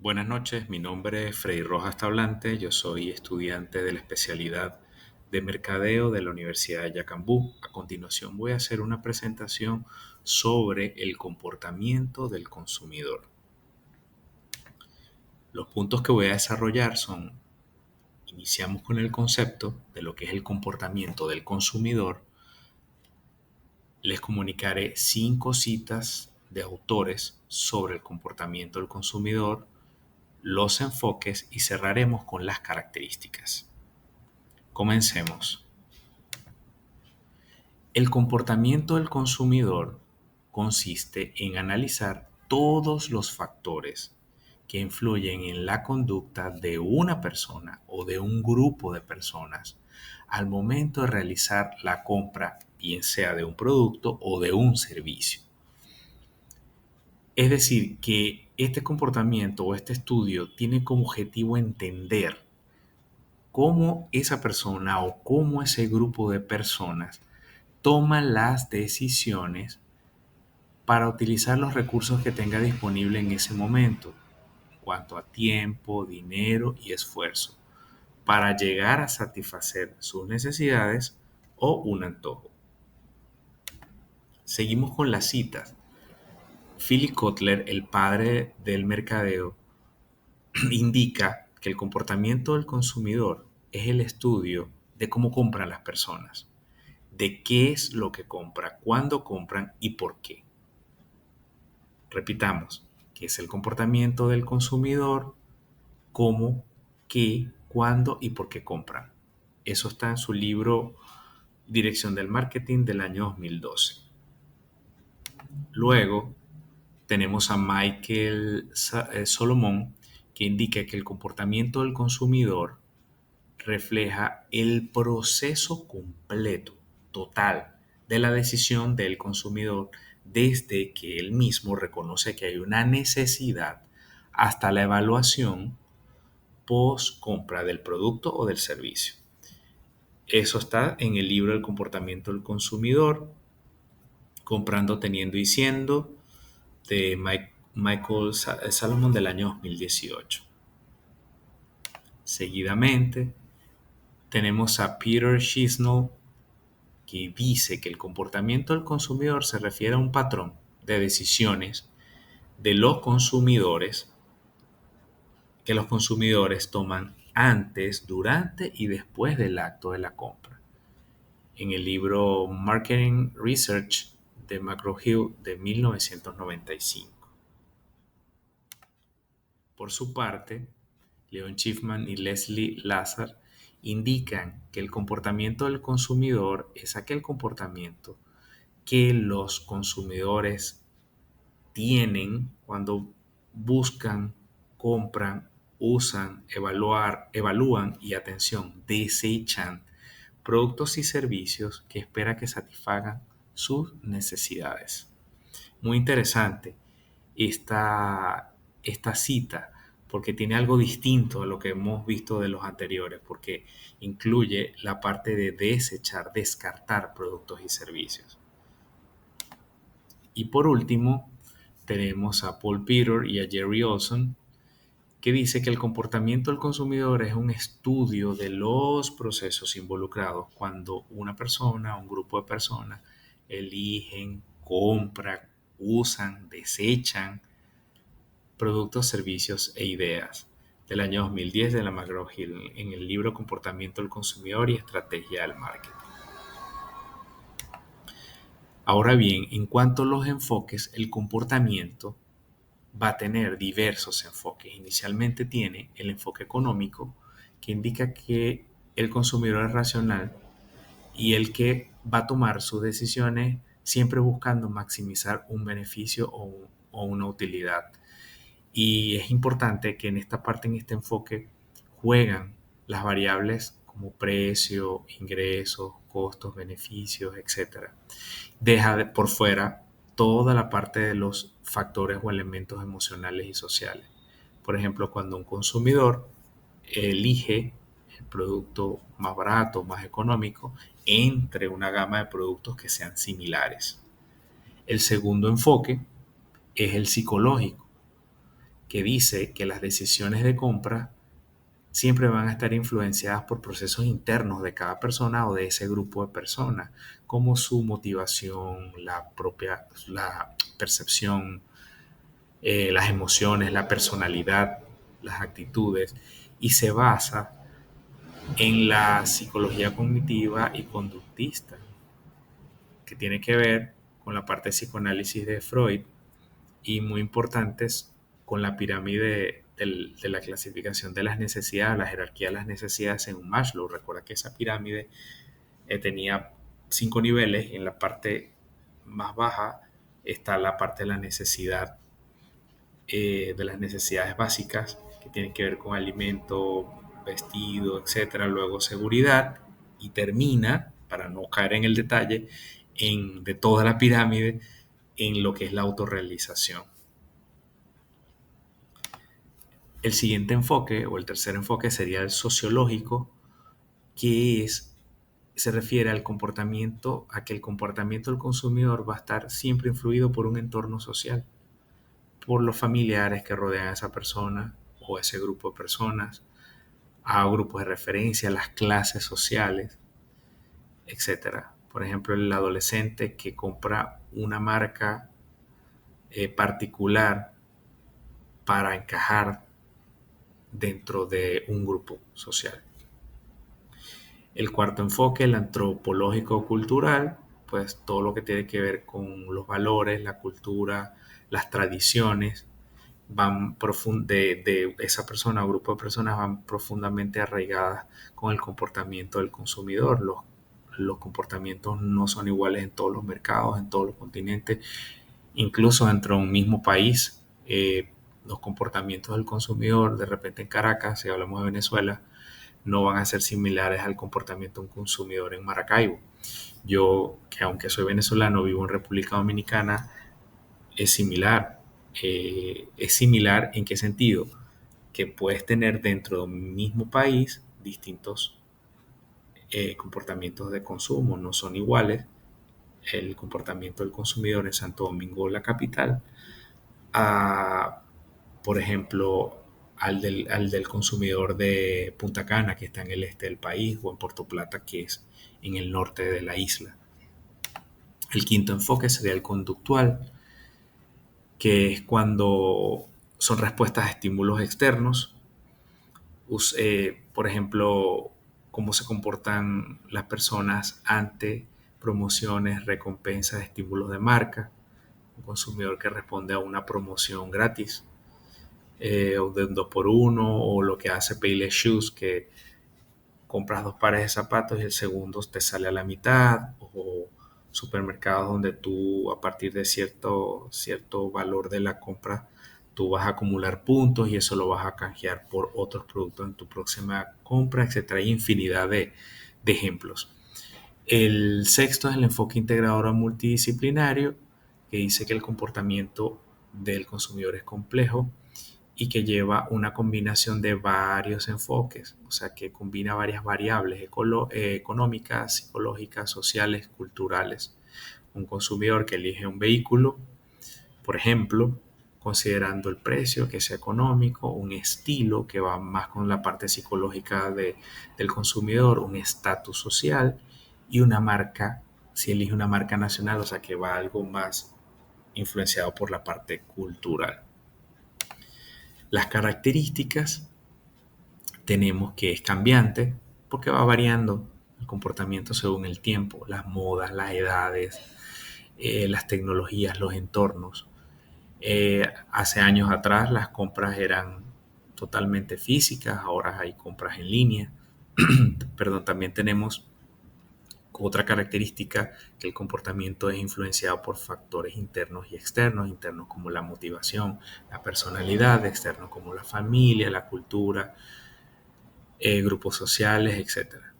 Buenas noches, mi nombre es Freddy Rojas Tablante, yo soy estudiante de la especialidad de Mercadeo de la Universidad de Yacambú. A continuación voy a hacer una presentación sobre el comportamiento del consumidor. Los puntos que voy a desarrollar son, iniciamos con el concepto de lo que es el comportamiento del consumidor. Les comunicaré 5 citas de autores sobre el comportamiento del consumidor, los enfoques y cerraremos con las características. Comencemos. El comportamiento del consumidor consiste en analizar todos los factores que influyen en la conducta de una persona o de un grupo de personas al momento de realizar la compra, bien sea de un producto o de un servicio. Es decir, que este comportamiento o este estudio tiene como objetivo entender cómo esa persona o cómo ese grupo de personas toma las decisiones para utilizar los recursos que tenga disponible en ese momento, en cuanto a tiempo, dinero y esfuerzo, para llegar a satisfacer sus necesidades o un antojo. Seguimos con las citas. Philip Kotler, el padre del mercadeo, indica que el comportamiento del consumidor es el estudio de cómo compran las personas, de qué es lo que compra, cuándo compran y por qué. Repitamos, qué es el comportamiento del consumidor, cómo, qué, cuándo y por qué compran. Eso está en su libro Dirección del Marketing del año 2012. Luego tenemos a Michael Solomon, que indica que el comportamiento del consumidor refleja el proceso completo, total, de la decisión del consumidor desde que él mismo reconoce que hay una necesidad hasta la evaluación post compra del producto o del servicio. Eso está en el libro El comportamiento del consumidor, Comprando, Teniendo y Siendo, de Michael Salomon del año 2018. Seguidamente tenemos a Peter Chisnell, que dice que el comportamiento del consumidor se refiere a un patrón de decisiones de los consumidores que los consumidores toman antes, durante y después del acto de la compra. En el libro Marketing Research de McGraw-Hill de 1995. Por su parte, Leon Schiffman y Leslie Lazar indican que el comportamiento del consumidor es aquel comportamiento que los consumidores tienen cuando buscan, compran, usan, evalúan y atención, desechan productos y servicios que espera que satisfagan sus necesidades. Muy interesante esta cita porque tiene algo distinto a lo que hemos visto de los anteriores, porque incluye la parte de desechar, descartar productos y servicios. Y por último, tenemos a Paul Peter y a Jerry Olson, que dice que el comportamiento del consumidor es un estudio de los procesos involucrados cuando una persona o un grupo de personas eligen, compran, usan, desechan productos, servicios e ideas. Del año 2010 de la McGraw-Hill en el libro Comportamiento del consumidor y estrategia del marketing. Ahora bien, en cuanto a los enfoques, el comportamiento va a tener diversos enfoques. Inicialmente tiene el enfoque económico, que indica que el consumidor es racional y el que va a tomar sus decisiones siempre buscando maximizar un beneficio o una utilidad. Y es importante que en esta parte, en este enfoque, juegan las variables como precio, ingresos, costos, beneficios, etcétera. Deja por fuera toda la parte de los factores o elementos emocionales y sociales. Por ejemplo, cuando un consumidor elige el producto más barato, más económico, entre una gama de productos que sean similares. El segundo enfoque es el psicológico, que dice que las decisiones de compra siempre van a estar influenciadas por procesos internos de cada persona o de ese grupo de personas, como su motivación, la percepción, las emociones, la personalidad, las actitudes, y se basa en la psicología cognitiva y conductista, que tiene que ver con la parte de psicoanálisis de Freud y muy importantes con la pirámide de la clasificación de las necesidades, la jerarquía de las necesidades en un Maslow. Recuerda que esa pirámide tenía 5 niveles y en la parte más baja está la parte de la necesidad, de las necesidades básicas que tienen que ver con alimento, vestido, etcétera. Luego seguridad y termina, para no caer en el detalle, de toda la pirámide en lo que es la autorrealización. El siguiente enfoque o el tercer enfoque sería el sociológico, que se refiere al comportamiento, a que el comportamiento del consumidor va a estar siempre influido por un entorno social, por los familiares que rodean a esa persona o a ese grupo de personas, a grupos de referencia, las clases sociales, etcétera. Por ejemplo, el adolescente que compra una marca particular para encajar dentro de un grupo social. El cuarto enfoque, el antropológico-cultural, pues todo lo que tiene que ver con los valores, la cultura, las tradiciones, de esa persona o grupo de personas van profundamente arraigadas con el comportamiento del consumidor. Los comportamientos no son iguales en todos los mercados, en todos los continentes, incluso dentro de un mismo país. Los comportamientos del consumidor, de repente en Caracas, si hablamos de Venezuela, no van a ser similares al comportamiento de un consumidor en Maracaibo. Yo, que aunque soy venezolano, vivo en República Dominicana, es similar. ¿Es similar en qué sentido? Que puedes tener dentro de un mismo país distintos comportamientos de consumo, no son iguales. El comportamiento del consumidor en Santo Domingo, la capital, a, por ejemplo, al del consumidor de Punta Cana, que está en el este del país, o en Puerto Plata, que es en el norte de la isla. El quinto enfoque sería el conductual, que es cuando son respuestas a estímulos externos. Por ejemplo, cómo se comportan las personas ante promociones, recompensas, estímulos de marca. Un consumidor que responde a una promoción gratis, o de un 2x1, o lo que hace Payless Shoes, que compras 2 pares de zapatos y el segundo te sale a la mitad, o supermercados donde tú, a partir de cierto valor de la compra, tú vas a acumular puntos y eso lo vas a canjear por otros productos en tu próxima compra, etcétera. Hay infinidad de ejemplos. El sexto es el enfoque integrador o multidisciplinario, que dice que el comportamiento del consumidor es complejo y que lleva una combinación de varios enfoques, o sea que combina varias variables económicas, psicológicas, sociales, culturales. Un consumidor que elige un vehículo, por ejemplo, considerando el precio, que sea económico, un estilo que va más con la parte psicológica del consumidor, un estatus social, y una marca, si elige una marca nacional, o sea que va algo más influenciado por la parte cultural. Las características tenemos que es cambiante porque va variando el comportamiento según el tiempo, las modas, las edades, las tecnologías, los entornos. Hace años atrás las compras eran totalmente físicas, ahora hay compras en línea. Perdón, también tenemos otra característica, que el comportamiento es influenciado por factores internos y externos, internos como la motivación, la personalidad, externos como la familia, la cultura, grupos sociales, etcétera.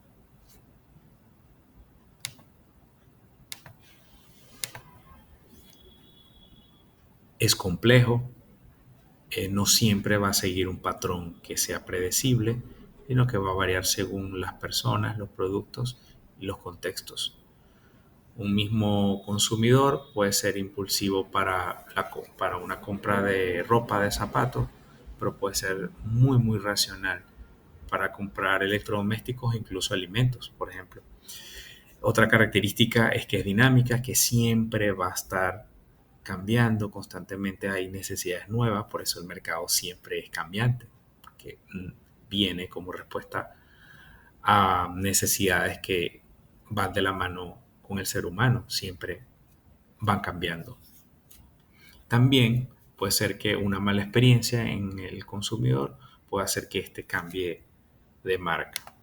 Es complejo, no siempre va a seguir un patrón que sea predecible, sino que va a variar según las personas, los productos y los contextos. Un mismo consumidor puede ser impulsivo para una compra de ropa, de zapatos, pero puede ser muy, muy racional para comprar electrodomésticos e incluso alimentos, por ejemplo. Otra característica es que es dinámica, que siempre va a estar cambiando, constantemente hay necesidades nuevas, por eso el mercado siempre es cambiante, que viene como respuesta a necesidades que van de la mano con el ser humano, siempre van cambiando. También puede ser que una mala experiencia en el consumidor pueda hacer que éste cambie de marca.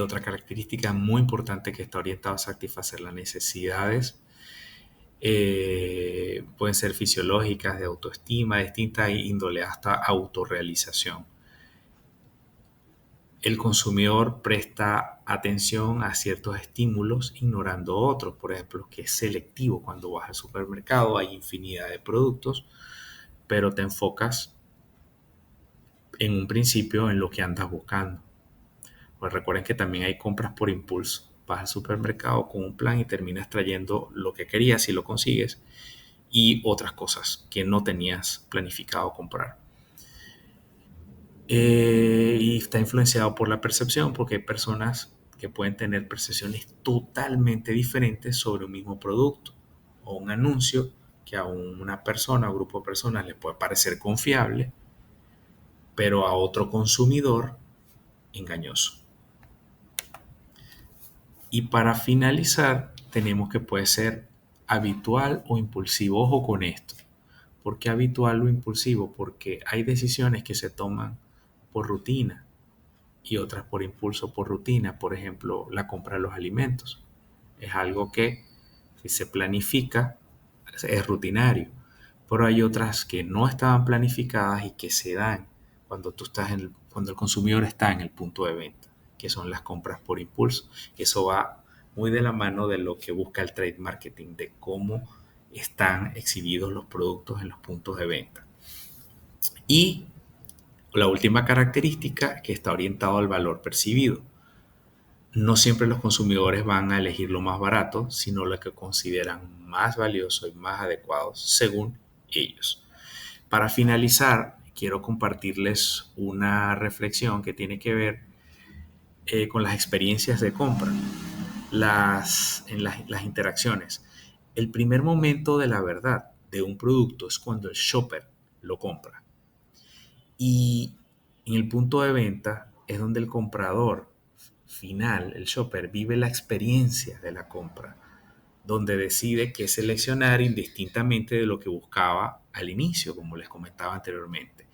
Otra característica muy importante que está orientada a satisfacer las necesidades pueden ser fisiológicas, de autoestima, de distinta índole, hasta autorrealización. El consumidor presta atención a ciertos estímulos ignorando otros, por ejemplo, que es selectivo. Cuando vas al supermercado hay infinidad de productos, pero te enfocas en un principio en lo que andas buscando. Pues recuerden que también hay compras por impulso. Vas al supermercado con un plan y terminas trayendo lo que querías si lo consigues y otras cosas que no tenías planificado comprar. Y está influenciado por la percepción, porque hay personas que pueden tener percepciones totalmente diferentes sobre un mismo producto o un anuncio que a una persona o grupo de personas le puede parecer confiable, pero a otro consumidor engañoso. Y para finalizar, tenemos que puede ser habitual o impulsivo. Ojo con esto. ¿Por qué habitual o impulsivo? Porque hay decisiones que se toman por rutina y otras por impulso, por rutina. Por ejemplo, la compra de los alimentos. Es algo que si se planifica es rutinario, pero hay otras que no estaban planificadas y que se dan cuando el consumidor está en el punto de venta, que son las compras por impulso. Eso va muy de la mano de lo que busca el trade marketing, de cómo están exhibidos los productos en los puntos de venta. Y la última característica, que está orientado al valor percibido. No siempre los consumidores van a elegir lo más barato, sino lo que consideran más valioso y más adecuado según ellos. Para finalizar, quiero compartirles una reflexión que tiene que ver con las experiencias de compra, las interacciones. El primer momento de la verdad de un producto es cuando el shopper lo compra. Y en el punto de venta es donde el comprador final, el shopper, vive la experiencia de la compra, donde decide qué seleccionar indistintamente de lo que buscaba al inicio, como les comentaba anteriormente.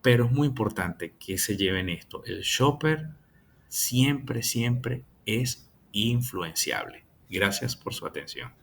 Pero es muy importante que se lleven esto. El shopper siempre, siempre es influenciable. Gracias por su atención.